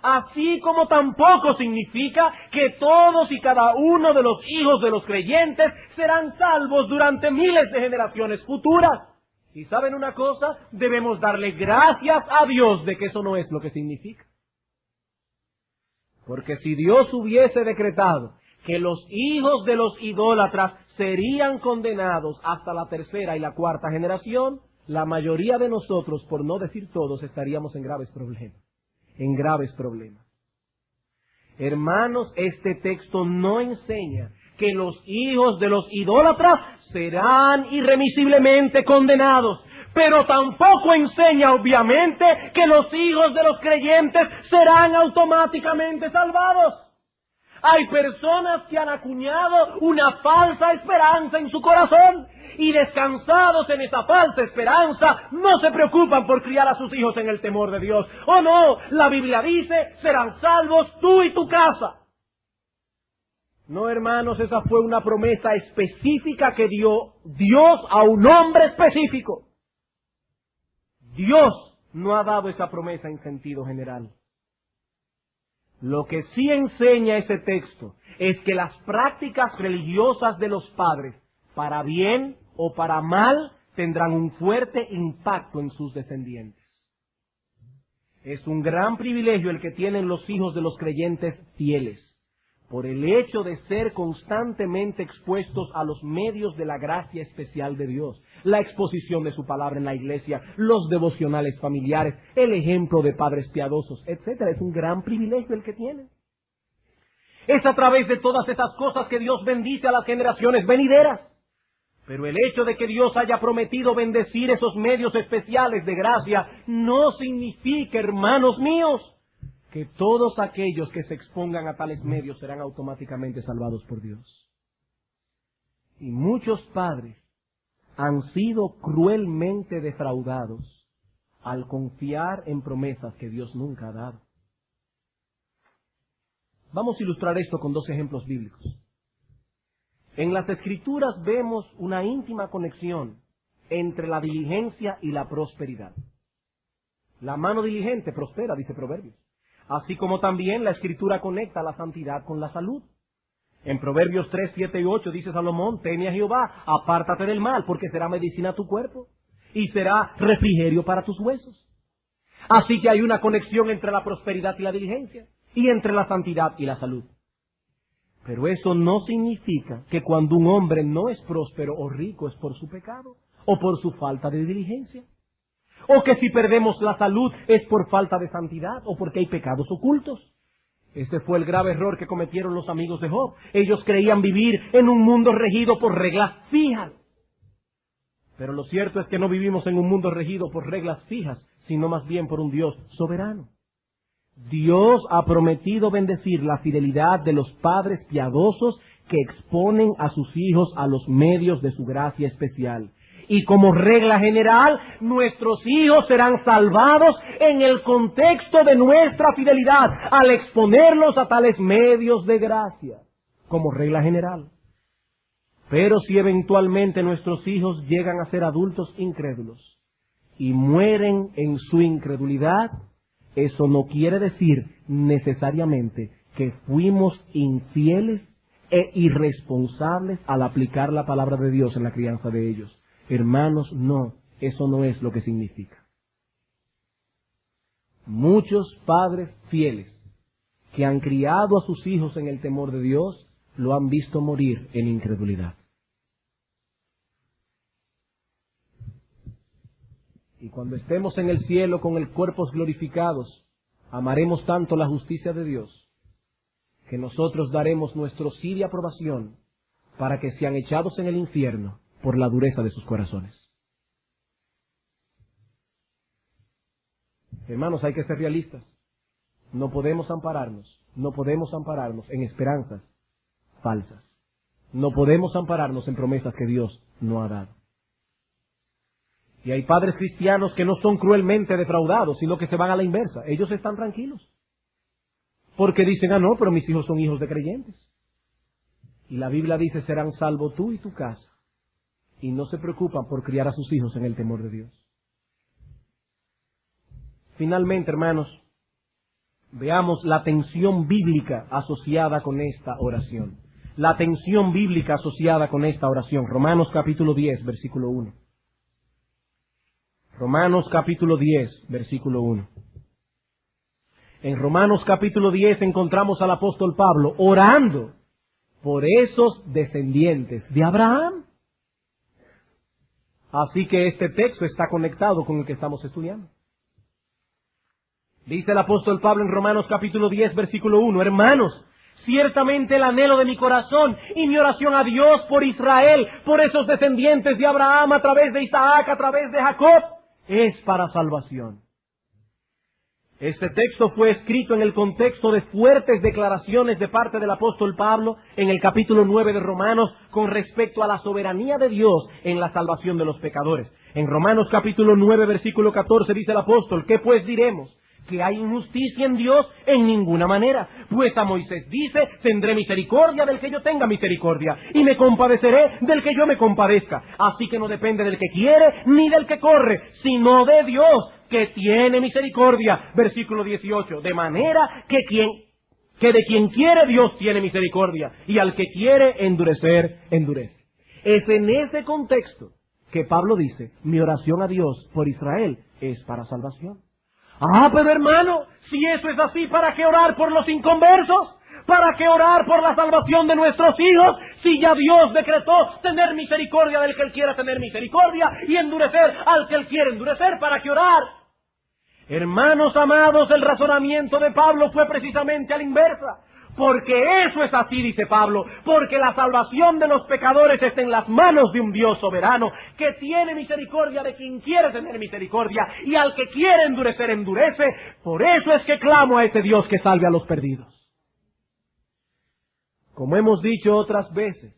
Así como tampoco significa que todos y cada uno de los hijos de los creyentes serán salvos durante miles de generaciones futuras. Y ¿saben una cosa? Debemos darle gracias a Dios de que eso no es lo que significa. Porque si Dios hubiese decretado que los hijos de los idólatras serían condenados hasta la tercera y la cuarta generación, la mayoría de nosotros, por no decir todos, estaríamos en graves problemas. Hermanos, este texto no enseña que los hijos de los idólatras serán irremisiblemente condenados, pero tampoco enseña, obviamente, que los hijos de los creyentes serán automáticamente salvados. Hay personas que han acuñado una falsa esperanza en su corazón y, descansados en esa falsa esperanza, no se preocupan por criar a sus hijos en el temor de Dios. ¡Oh no! La Biblia dice: serán salvos tú y tu casa. No, hermanos, esa fue una promesa específica que dio Dios a un hombre específico. Dios no ha dado esa promesa en sentido general. Lo que sí enseña ese texto es que las prácticas religiosas de los padres, para bien o para mal, tendrán un fuerte impacto en sus descendientes. Es un gran privilegio el que tienen los hijos de los creyentes fieles, por el hecho de ser constantemente expuestos a los medios de la gracia especial de Dios, la exposición de su palabra en la iglesia, los devocionales familiares, el ejemplo de padres piadosos, etcétera. Es un gran privilegio el que tienen. Es a través de todas esas cosas que Dios bendice a las generaciones venideras. Pero el hecho de que Dios haya prometido bendecir esos medios especiales de gracia no significa, hermanos míos, que todos aquellos que se expongan a tales medios serán automáticamente salvados por Dios. Y muchos padres han sido cruelmente defraudados al confiar en promesas que Dios nunca ha dado. Vamos a ilustrar esto con dos ejemplos bíblicos. En las Escrituras vemos una íntima conexión entre la diligencia y la prosperidad. La mano diligente prospera, dice Proverbios. Así como también la Escritura conecta la santidad con la salud. En Proverbios 3, 7 y 8 dice Salomón: teme a Jehová, apártate del mal, porque será medicina a tu cuerpo y será refrigerio para tus huesos. Así que hay una conexión entre la prosperidad y la diligencia, y entre la santidad y la salud. Pero eso no significa que cuando un hombre no es próspero o rico es por su pecado, o por su falta de diligencia. O que si perdemos la salud es por falta de santidad, o porque hay pecados ocultos. Este fue el grave error que cometieron los amigos de Job. Ellos creían vivir en un mundo regido por reglas fijas. Pero lo cierto es que no vivimos en un mundo regido por reglas fijas, sino más bien por un Dios soberano. Dios ha prometido bendecir la fidelidad de los padres piadosos que exponen a sus hijos a los medios de su gracia especial. Y como regla general, nuestros hijos serán salvados en el contexto de nuestra fidelidad al exponerlos a tales medios de gracia, como regla general. Pero si eventualmente nuestros hijos llegan a ser adultos incrédulos y mueren en su incredulidad, eso no quiere decir necesariamente que fuimos infieles e irresponsables al aplicar la palabra de Dios en la crianza de ellos. Hermanos, no, eso no es lo que significa. Muchos padres fieles que han criado a sus hijos en el temor de Dios lo han visto morir en incredulidad. Y cuando estemos en el cielo con el cuerpos glorificados, amaremos tanto la justicia de Dios, que nosotros daremos nuestro sí de aprobación para que sean echados en el infierno por la dureza de sus corazones. Hermanos, hay que ser realistas. No podemos ampararnos en esperanzas falsas. No podemos ampararnos en promesas que Dios no ha dado. Y hay padres cristianos que no son cruelmente defraudados, sino que se van a la inversa. Ellos están tranquilos. Porque dicen: no, pero mis hijos son hijos de creyentes. Y la Biblia dice: serán salvos tú y tu casa. Y no se preocupan por criar a sus hijos en el temor de Dios. Finalmente, hermanos, veamos la tensión bíblica asociada con esta oración. La tensión bíblica asociada con esta oración. Romanos capítulo 10, versículo 1. Romanos capítulo 10, versículo 1. En Romanos capítulo 10 encontramos al apóstol Pablo orando por esos descendientes de Abraham. Así que este texto está conectado con el que estamos estudiando. Dice el apóstol Pablo en Romanos capítulo 10, versículo 1, hermanos, ciertamente el anhelo de mi corazón y mi oración a Dios por Israel, por esos descendientes de Abraham a través de Isaac, a través de Jacob, es para salvación. Este texto fue escrito en el contexto de fuertes declaraciones de parte del apóstol Pablo en el capítulo 9 de Romanos con respecto a la soberanía de Dios en la salvación de los pecadores. En Romanos capítulo 9, versículo 14 dice el apóstol: ¿qué pues diremos? ¿Que hay injusticia en Dios? En ninguna manera. Pues a Moisés dice: tendré misericordia del que yo tenga misericordia, y me compadeceré del que yo me compadezca. Así que no depende del que quiere, ni del que corre, sino de Dios, que tiene misericordia. Versículo 18. De manera que de quien quiere Dios tiene misericordia, y al que quiere endurecer, endurece. Es en ese contexto que Pablo dice: mi oración a Dios por Israel es para salvación. Pero hermano, si eso es así, ¿para qué orar por los inconversos? ¿Para qué orar por la salvación de nuestros hijos? Si ya Dios decretó tener misericordia del que Él quiera tener misericordia y endurecer al que Él quiere endurecer, ¿para qué orar? Hermanos amados, el razonamiento de Pablo fue precisamente a la inversa. Porque eso es así, dice Pablo, porque la salvación de los pecadores está en las manos de un Dios soberano, que tiene misericordia de quien quiere tener misericordia, y al que quiere endurecer, endurece. Por eso es que clamo a ese Dios que salve a los perdidos. Como hemos dicho otras veces,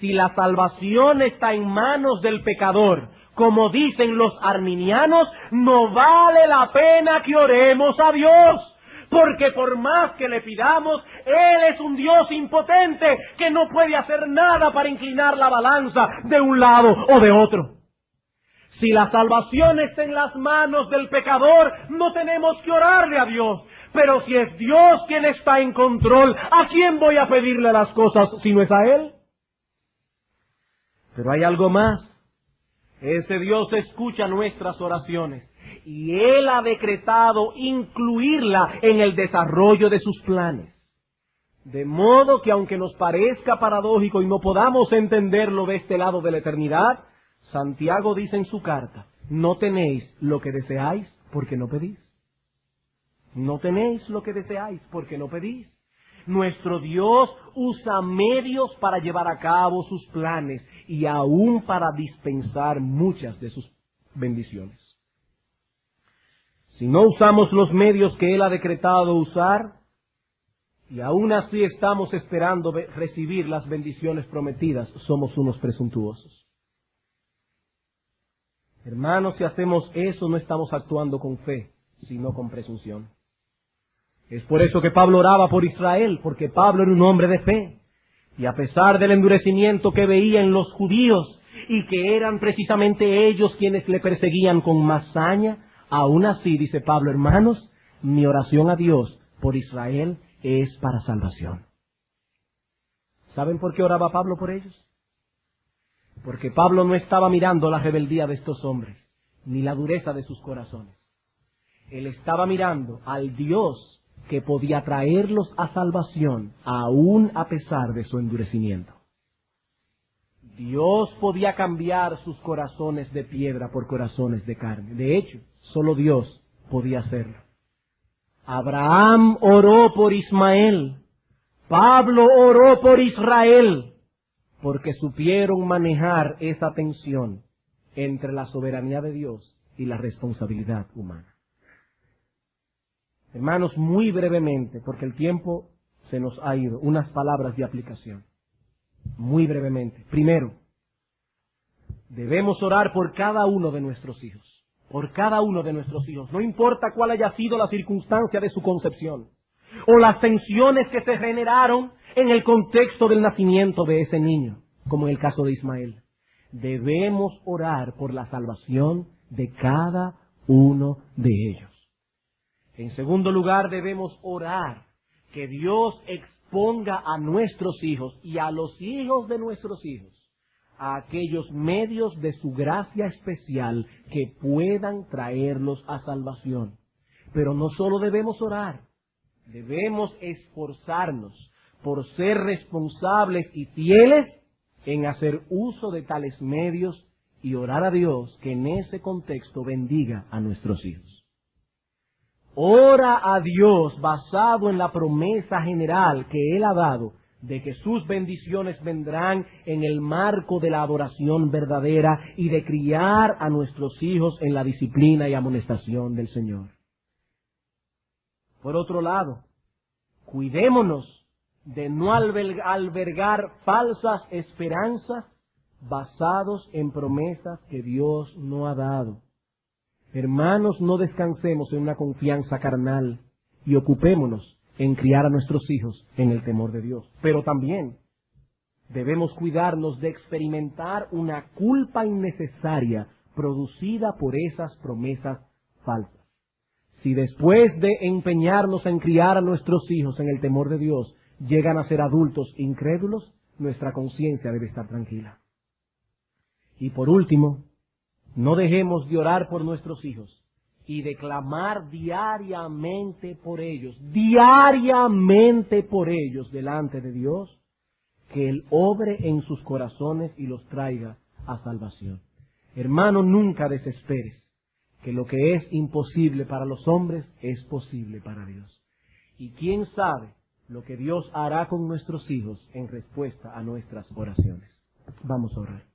si la salvación está en manos del pecador, como dicen los arminianos, no vale la pena que oremos a Dios. Porque por más que le pidamos, Él es un Dios impotente que no puede hacer nada para inclinar la balanza de un lado o de otro. Si la salvación está en las manos del pecador, no tenemos que orarle a Dios. Pero si es Dios quien está en control, ¿a quién voy a pedirle las cosas si no es a Él? Pero hay algo más. Ese Dios escucha nuestras oraciones. Y Él ha decretado incluirla en el desarrollo de sus planes. De modo que aunque nos parezca paradójico y no podamos entenderlo de este lado de la eternidad, Santiago dice en su carta, no tenéis lo que deseáis porque no pedís. No tenéis lo que deseáis porque no pedís. Nuestro Dios usa medios para llevar a cabo sus planes y aún para dispensar muchas de sus bendiciones. Si no usamos los medios que Él ha decretado usar, y aún así estamos esperando recibir las bendiciones prometidas, somos unos presuntuosos. Hermanos, si hacemos eso, no estamos actuando con fe, sino con presunción. Es por eso que Pablo oraba por Israel, porque Pablo era un hombre de fe. Y a pesar del endurecimiento que veía en los judíos, y que eran precisamente ellos quienes le perseguían con más saña, aún así, dice Pablo, hermanos, mi oración a Dios por Israel es para salvación. ¿Saben por qué oraba Pablo por ellos? Porque Pablo no estaba mirando la rebeldía de estos hombres, ni la dureza de sus corazones. Él estaba mirando al Dios que podía traerlos a salvación, aún a pesar de su endurecimiento. Dios podía cambiar sus corazones de piedra por corazones de carne. De hecho, solo Dios podía hacerlo. Abraham oró por Ismael. Pablo oró por Israel, porque supieron manejar esa tensión entre la soberanía de Dios y la responsabilidad humana. Hermanos, muy brevemente, porque el tiempo se nos ha ido, unas palabras de aplicación. Muy brevemente. Primero, debemos orar por cada uno de nuestros hijos. Por cada uno de nuestros hijos. No importa cuál haya sido la circunstancia de su concepción, o las tensiones que se generaron en el contexto del nacimiento de ese niño, como en el caso de Ismael. Debemos orar por la salvación de cada uno de ellos. En segundo lugar, debemos orar que Dios exponga a nuestros hijos y a los hijos de nuestros hijos a aquellos medios de su gracia especial que puedan traerlos a salvación. Pero no solo debemos orar, debemos esforzarnos por ser responsables y fieles en hacer uso de tales medios y orar a Dios que en ese contexto bendiga a nuestros hijos. Ora a Dios basado en la promesa general que Él ha dado de que sus bendiciones vendrán en el marco de la adoración verdadera y de criar a nuestros hijos en la disciplina y amonestación del Señor. Por otro lado, cuidémonos de no albergar falsas esperanzas basados en promesas que Dios no ha dado. Hermanos, no descansemos en una confianza carnal y ocupémonos en criar a nuestros hijos en el temor de Dios. Pero también debemos cuidarnos de experimentar una culpa innecesaria producida por esas promesas falsas. Si después de empeñarnos en criar a nuestros hijos en el temor de Dios, llegan a ser adultos incrédulos, nuestra conciencia debe estar tranquila. Y por último, no dejemos de orar por nuestros hijos y de clamar diariamente por ellos delante de Dios, que Él obre en sus corazones y los traiga a salvación. Hermano, nunca desesperes, que lo que es imposible para los hombres es posible para Dios. Y quién sabe, lo que Dios hará con nuestros hijos en respuesta a nuestras oraciones. Vamos a orar.